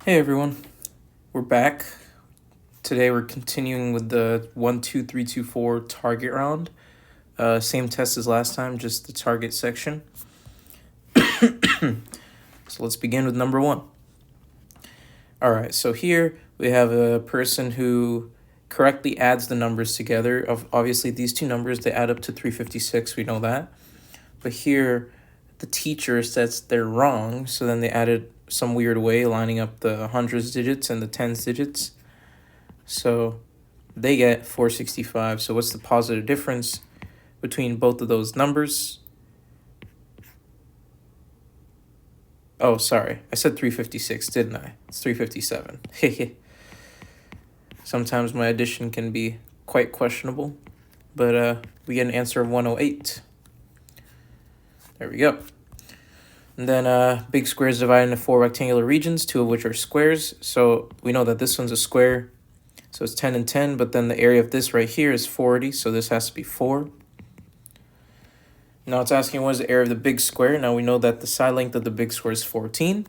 Hey everyone, we're back. Today we're continuing with the 1, 2, 3, 2, 4 target round. Same test as last time, just the target section. So let's begin with number 1. Alright, so here we have a person who correctly adds the numbers together. Obviously, these two numbers, they add up to 356, we know that. But here, the teacher says they're wrong, so then they added some weird way, lining up the hundreds digits and the tens digits. So they get 465. So what's the positive difference between both of those numbers? Oh, sorry. I said 356, didn't I? It's 357. Sometimes my addition can be quite questionable. But we get an answer of 108. There we go. And then big square is divided into 4 rectangular regions, 2 of which are squares. So we know that this one's a square. So it's 10 and 10, but then the area of this right here is 40, so this has to be 4. Now it's asking what is the area of the big square. Now we know that the side length of the big square is 14.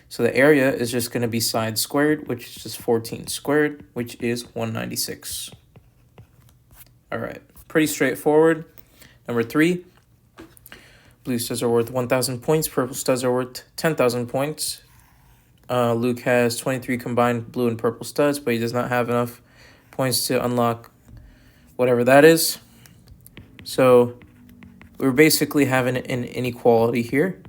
So the area is just going to be side squared, which is just 14 squared, which is 196. All right, pretty straightforward. Number 3, blue studs are worth 1,000 points, purple studs are worth 10,000 points. Luke has 23 combined blue and purple studs, but he does not have enough points to unlock whatever that is. So we're basically having an inequality here.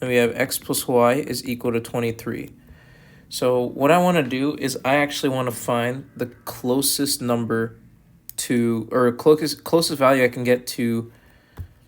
And we have x plus y is equal to 23. So what I want to do is I actually want to find the closest number to, or closest value I can get to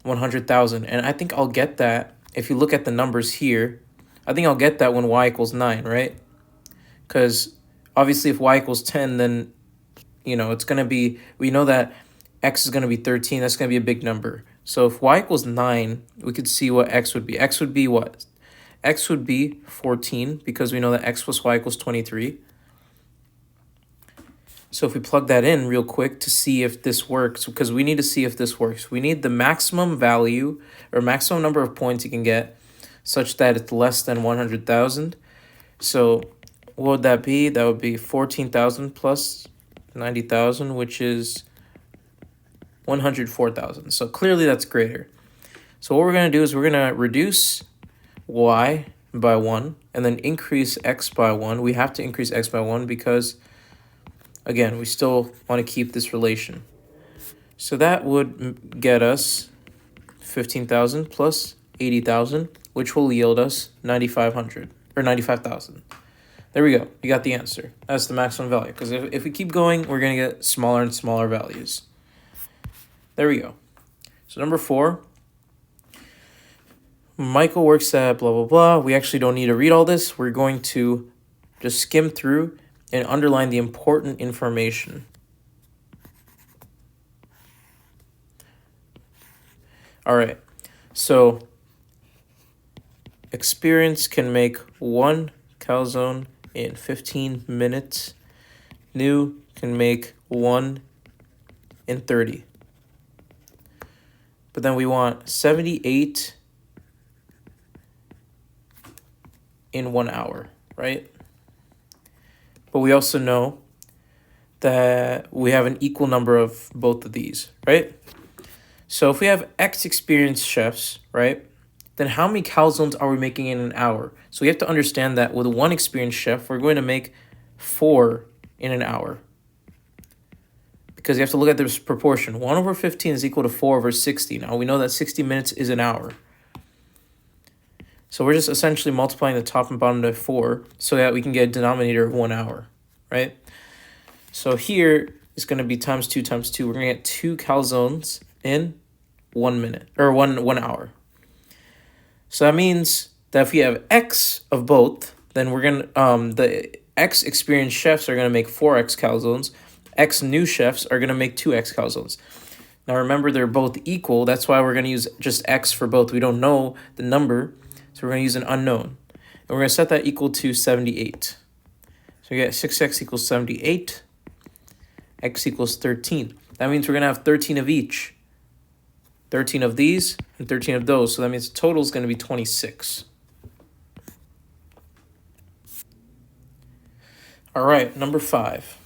100,000. And I think I'll get that. If you look at the numbers here, I think I'll get that when y equals 9, right? Because obviously if y equals 10, then, it's going to be, we know that x is going to be 13. That's going to be a big number. So if y equals 9, we could see what x would be. X would be what? X would be 14 because we know that x plus y equals 23. So if we plug that in real quick to see if this works, because we need to see if this works. We need the maximum value or maximum number of points you can get such that it's less than 100,000. So what would that be? That would be 14,000 plus 90,000, which is 104,000. So clearly that's greater. So what we're going to do is we're going to reduce y by 1 and then increase x by 1. We have to increase x by 1 because, again, we still want to keep this relation. So that would get us 15,000 plus 80,000, which will yield us 9,500 or 95,000. There we go. You got the answer. That's the maximum value. Because if we keep going, we're going to get smaller and smaller values. There we go. So number 4. Michael works at blah, blah, blah. We actually don't need to read all this. We're going to just skim through and underline the important information. All right. So experience can make 1 calzone in 15 minutes. New can make 1 in 30. But then we want 78 in 1 hour, right? But we also know that we have an equal number of both of these, right? So if we have X experienced chefs, right, then how many calzones are we making in an hour? So we have to understand that with 1 experienced chef, we're going to make 4 in an hour. Because you have to look at this proportion. 1 over 15 is equal to 4 over 60. Now we know that 60 minutes is an hour. So we're just essentially multiplying the top and bottom to 4 so that we can get a denominator of 1 hour, right? So here is going to be times 2 times 2. We're going to get 2 calzones in 1 minute or one hour. So that means that if we have X of both, then we're going to the X experienced chefs are going to make 4X calzones. X new chefs are going to make 2X calzones. Now remember, they're both equal. That's why we're going to use just X for both. We don't know the number, so we're going to use an unknown. And we're going to set that equal to 78. So we get 6X equals 78. X equals 13. That means we're going to have 13 of each. 13 of these and 13 of those. So that means the total is going to be 26. All right, number 5.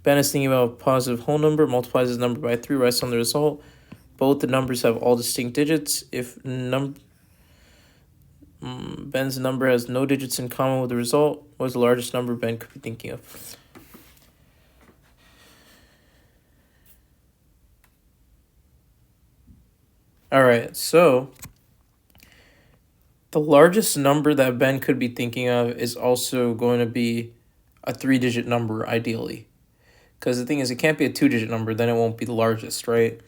Ben is thinking about a positive whole number, multiplies his number by 3, writes down the result. Both the numbers have all distinct digits. If Ben's number has no digits in common with the result, what is the largest number Ben could be thinking of? All right, so the largest number that Ben could be thinking of is also going to be a 3-digit number, ideally. Because the thing is, it can't be a 2-digit number, then it won't be the largest, right?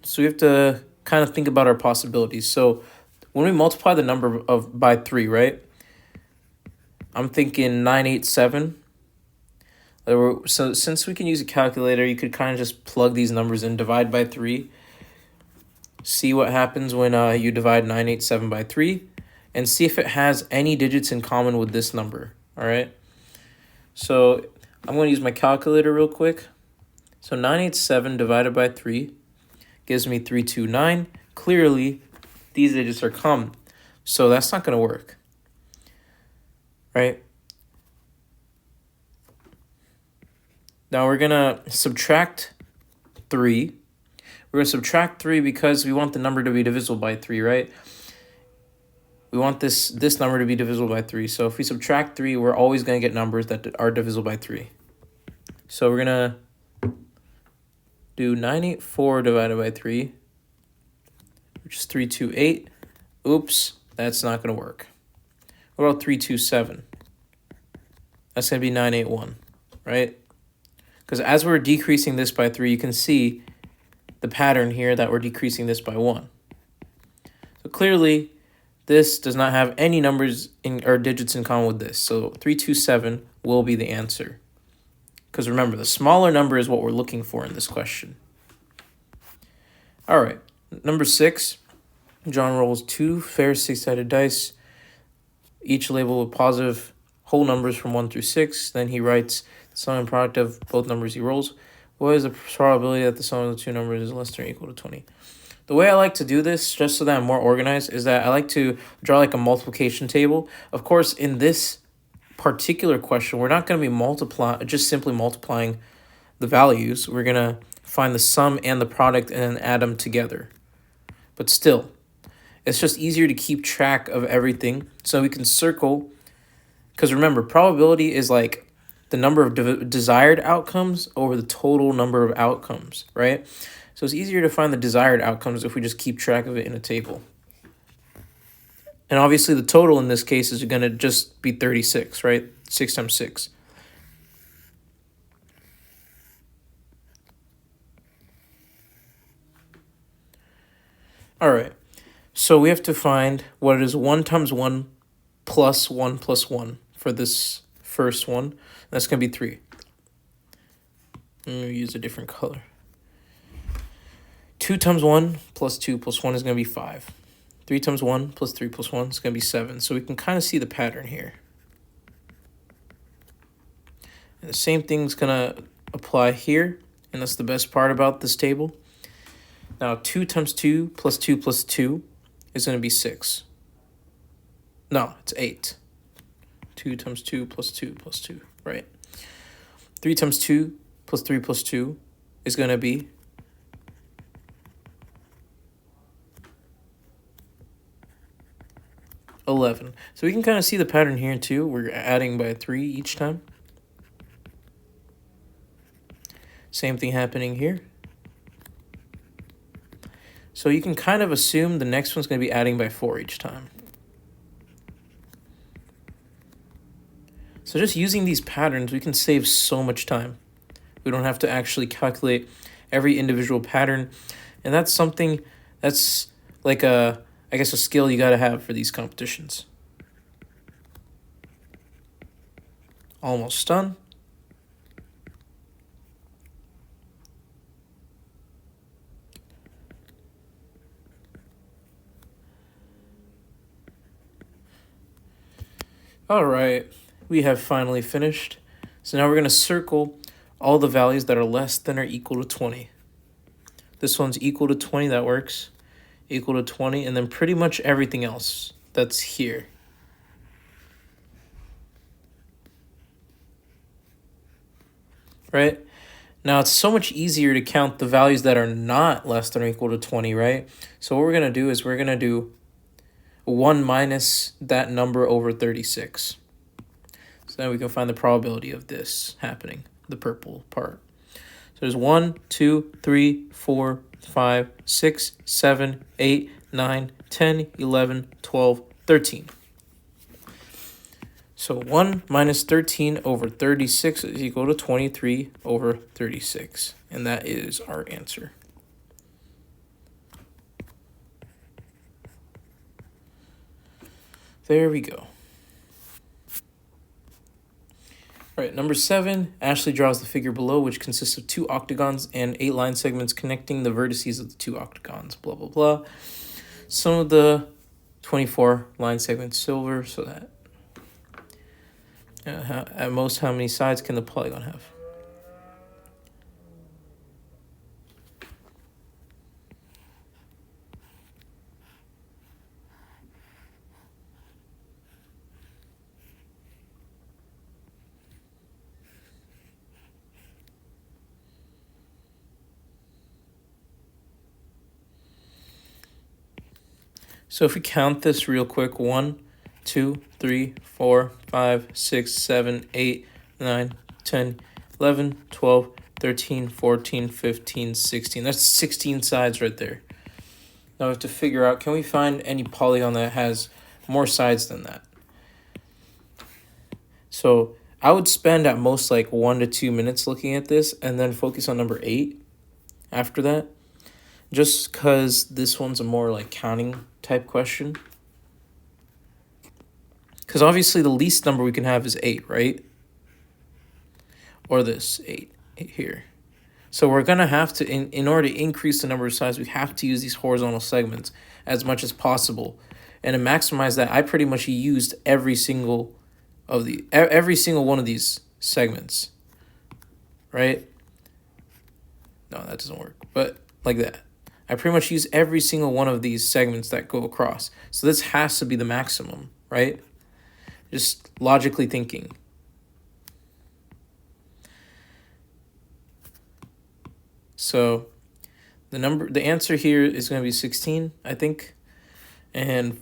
So we have to kind of think about our possibilities. So when we multiply the number by 3, right? I'm thinking 987. So since we can use a calculator, you could kind of just plug these numbers in, divide by 3. See what happens when you divide 987 by 3. And see if it has any digits in common with this number, all right? So I'm going to use my calculator real quick. So 987 divided by 3 gives me 329. Clearly, these digits are common. So that's not going to work, right? Now we're going to subtract 3. We're going to subtract 3 because we want the number to be divisible by 3, right? We want this number to be divisible by 3. So if we subtract 3, we're always going to get numbers that are divisible by 3. So we're going to do 984 divided by 3, which is 328. Oops, that's not going to work. What about 327? That's going to be 981, right? Because as we're decreasing this by 3, you can see the pattern here that we're decreasing this by 1. So clearly, this does not have any numbers or digits in common with this. So 327 will be the answer. Because remember, the smaller number is what we're looking for in this question. All right, number 6. John rolls 2 fair 6-sided dice, each labeled with positive whole numbers from 1 through 6. Then he writes the sum and product of both numbers he rolls. What is the probability that the sum of the two numbers is less than or equal to 20? The way I like to do this, just so that I'm more organized, is that I like to draw like a multiplication table. Of course, in this particular question, we're not going to be just simply multiplying the values. We're going to find the sum and the product and then add them together. But still, it's just easier to keep track of everything. So we can circle, because remember, probability is like the number of desired outcomes over the total number of outcomes, right? So it's easier to find the desired outcomes if we just keep track of it in a table. And obviously the total in this case is going to just be 36, right? 6 times 6. All right. So we have to find what is 1 times 1 plus 1 plus 1 for this first one. That's going to be 3. I'm going to use a different color. 2 times 1 plus 2 plus 1 is going to be 5. 3 times 1 plus 3 plus 1 is going to be 7. So we can kind of see the pattern here. And the same thing's going to apply here. And that's the best part about this table. Now 2 times 2 plus 2 plus 2 is going to be 6. No, it's 8. 2 times 2 plus 2 plus 2, right? 3 times 2 plus 3 plus 2 is going to be 11. So we can kind of see the pattern here too. We're adding by 3 each time. Same thing happening here. So you can kind of assume the next one's going to be adding by 4 each time. So just using these patterns, we can save so much time. We don't have to actually calculate every individual pattern. And that's something that's like a skill you got to have for these competitions. Almost done. All right, we have finally finished. So now we're going to circle all the values that are less than or equal to 20. This one's equal to 20, that works. Equal to 20, and then pretty much everything else that's here. right? Now it's so much easier to count the values that are not less than or equal to 20, right? So what we're going to do is we're going to do 1 minus that number over 36. So now we can find the probability of this happening, the purple part. So there's 1, 2, 3, 4, 5, 6, 7, 8, 9, 10, 11, 12, 13. So 1 minus 13 over 36 is equal to 23 over 36. And that is our answer. There we go. All right, number 7, Ashley draws the figure below, which consists of 2 octagons and 8 line segments connecting the vertices of the 2 octagons, blah, blah, blah. Some of the 24 line segments silver, so that at most, how many sides can the polygon have? So if we count this real quick, 1, 2, 3, 4, 5, 6, 7, 8, 9, 10, 11, 12, 13, 14, 15, 16. That's 16 sides right there. Now we have to figure out, can we find any polygon that has more sides than that? So I would spend at most like 1 to 2 minutes looking at this and then focus on number 8 after that. Just because this one's a more like counting type question. Because obviously the least number we can have is 8, right? Or this 8 here. So we're going to have to, in order to increase the number of sides, we have to use these horizontal segments as much as possible. And to maximize that, I pretty much used every single one of these segments, right? No, that doesn't work, but like that. I pretty much use every single one of these segments that go across. So this has to be the maximum, right? Just logically thinking. So the answer here is going to be 16, I think. And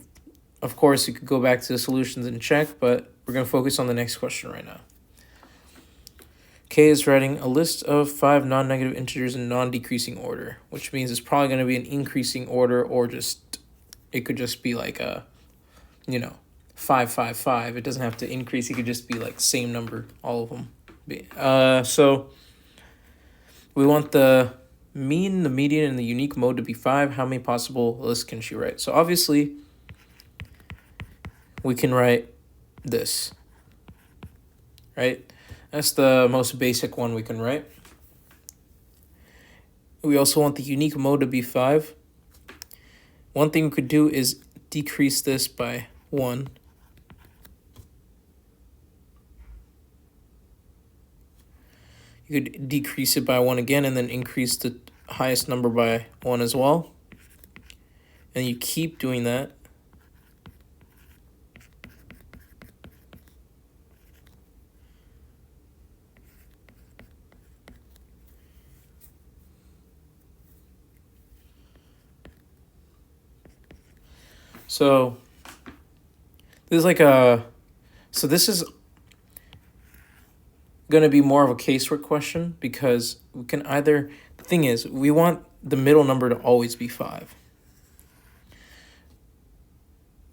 of course, you could go back to the solutions and check, but we're going to focus on the next question right now. K is writing a list of 5 non-negative integers in non-decreasing order, which means it's probably going to be an increasing order, or it could just be like 5, 5, 5. It doesn't have to increase. It could just be like same number, all of them. So we want the mean, the median, and the unique mode to be 5. How many possible lists can she write? So obviously, we can write this, right? That's the most basic one we can write. We also want the unique mode to be 5. One thing we could do is decrease this by 1. You could decrease it by 1 again and then increase the highest number by 1 as well. And you keep doing that. So this is going to be more of a casework question, because we can the thing is, we want the middle number to always be 5,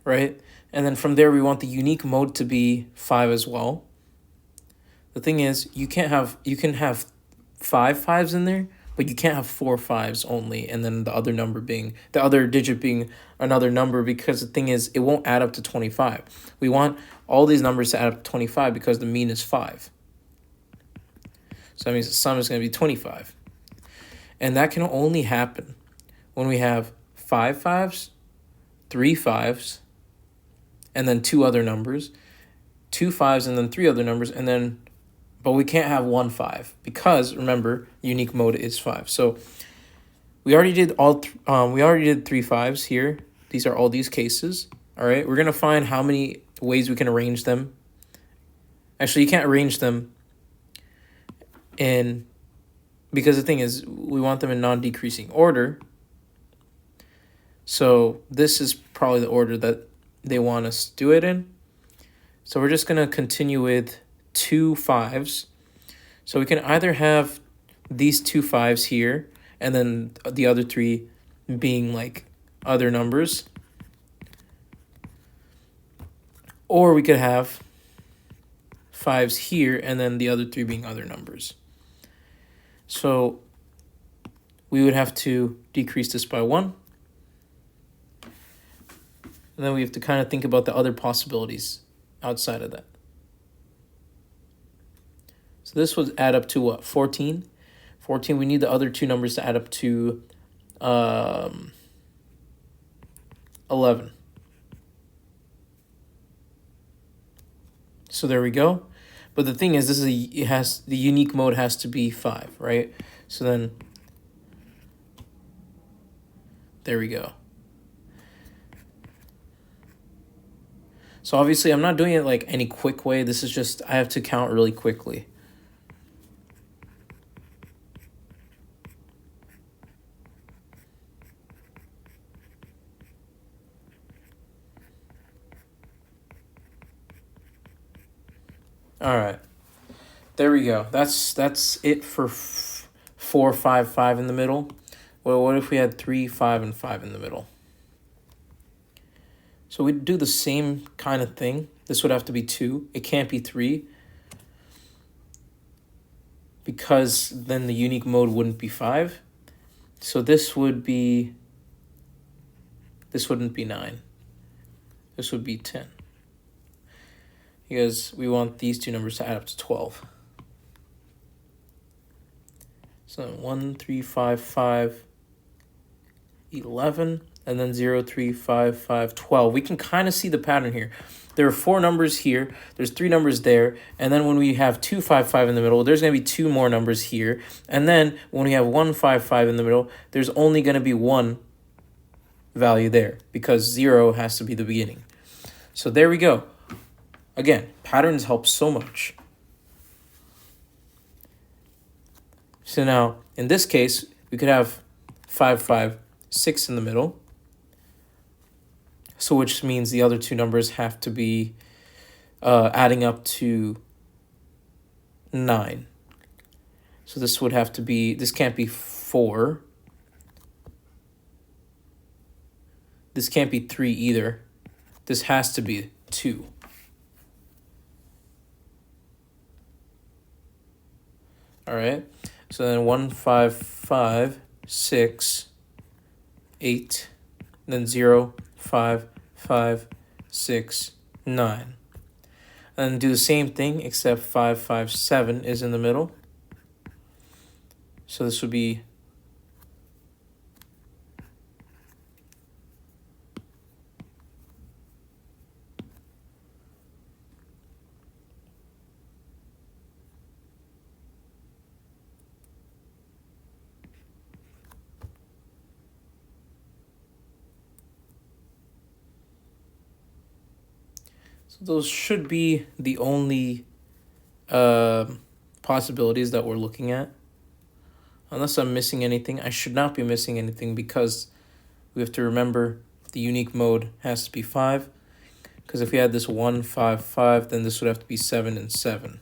right? And then from there, we want the unique mode to be 5 as well. The thing is, you can have 5 5s in there, but you can't have 4 5s only, and then the other digit being another number, because the thing is, it won't add up to 25. We want all these numbers to add up to 25 because the mean is 5. So that means the sum is going to be 25. And that can only happen when we have 5 5s, 3 5s, and then 2 other numbers, 2 5s, and then 3 other numbers, but we can't have 1 5 because, remember, unique mode is 5. So we already did 3 5s here. These are all these cases. All right, we're gonna find how many ways we can arrange them. Actually, you can't arrange them in, because the thing is, we want them in non-decreasing order. So this is probably the order that they want us to do it in. So we're just going to continue with 2 5s. So we can either have these 2 5s here, and then the other 3 being like other numbers. Or we could have 5s here, and then the other 3 being other numbers. So we would have to decrease this by 1. And then we have to kind of think about the other possibilities outside of that. So this would add up to what? 14? 14, we need the other 2 numbers to add up to 11. So there we go. But the thing is, this is the unique mode has to be 5, right? So then there we go. So obviously I'm not doing it like any quick way. This is just, I have to count really quickly. All right, there we go. That's it for 4 5 5 in the middle. Well, what if we had 3 5 and 5 in the middle? So we'd do the same kind of thing. This would have to be 2. It can't be 3, because then the unique mode wouldn't be 5. So this wouldn't be 9. This would be 10. Because we want these 2 numbers to add up to 12. So 1 3 5 5 11, and then 0 3 5 5 12. We can kind of see the pattern here. There are 4 numbers here, there's 3 numbers there, and then when we have 2 5 5 in the middle, there's going to be 2 more numbers here. And then when we have 1 5 5 in the middle, there's only going to be 1 value there, because 0 has to be the beginning. So there we go. Again, patterns help so much. So now, in this case, we could have 5 5 6 in the middle. So which means the other 2 numbers have to be adding up to 9. So this would have to be, this can't be 4. This can't be 3 either. This has to be 2. All right, so then 1 5 5 6 8, then 0 5 5 6 9. And then do the same thing, except 5 5 7 is in the middle. So this would be those should be the only possibilities that we're looking at. Unless I'm missing anything. I should not be missing anything, because we have to remember the unique mode has to be 5. Because if we had this 1 5 5, then this would have to be 7 and 7.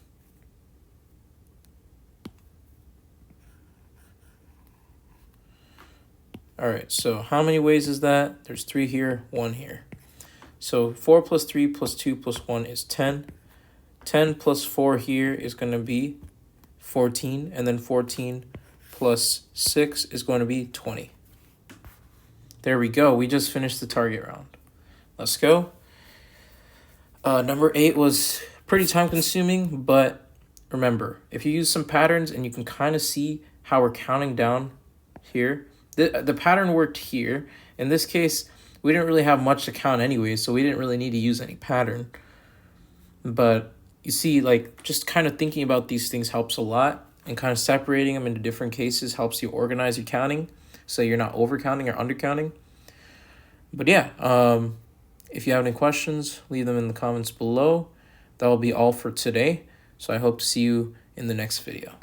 All right, so how many ways is that? There's 3 here, 1 here. So 4 plus 3 plus 2 plus 1 is 10. 10 plus 4 here is going to be 14. And then 14 plus 6 is going to be 20. There we go. We just finished the target round. Let's go. Number 8 was pretty time consuming, but remember, if you use some patterns and you can kind of see how we're counting down here, the pattern worked here. In this case, we didn't really have much to count anyway, so we didn't really need to use any pattern. But you see, like, just kind of thinking about these things helps a lot, and kind of separating them into different cases helps you organize your counting, so you're not overcounting or undercounting. But yeah, if you have any questions, leave them in the comments below. That will be all for today, so I hope to see you in the next video.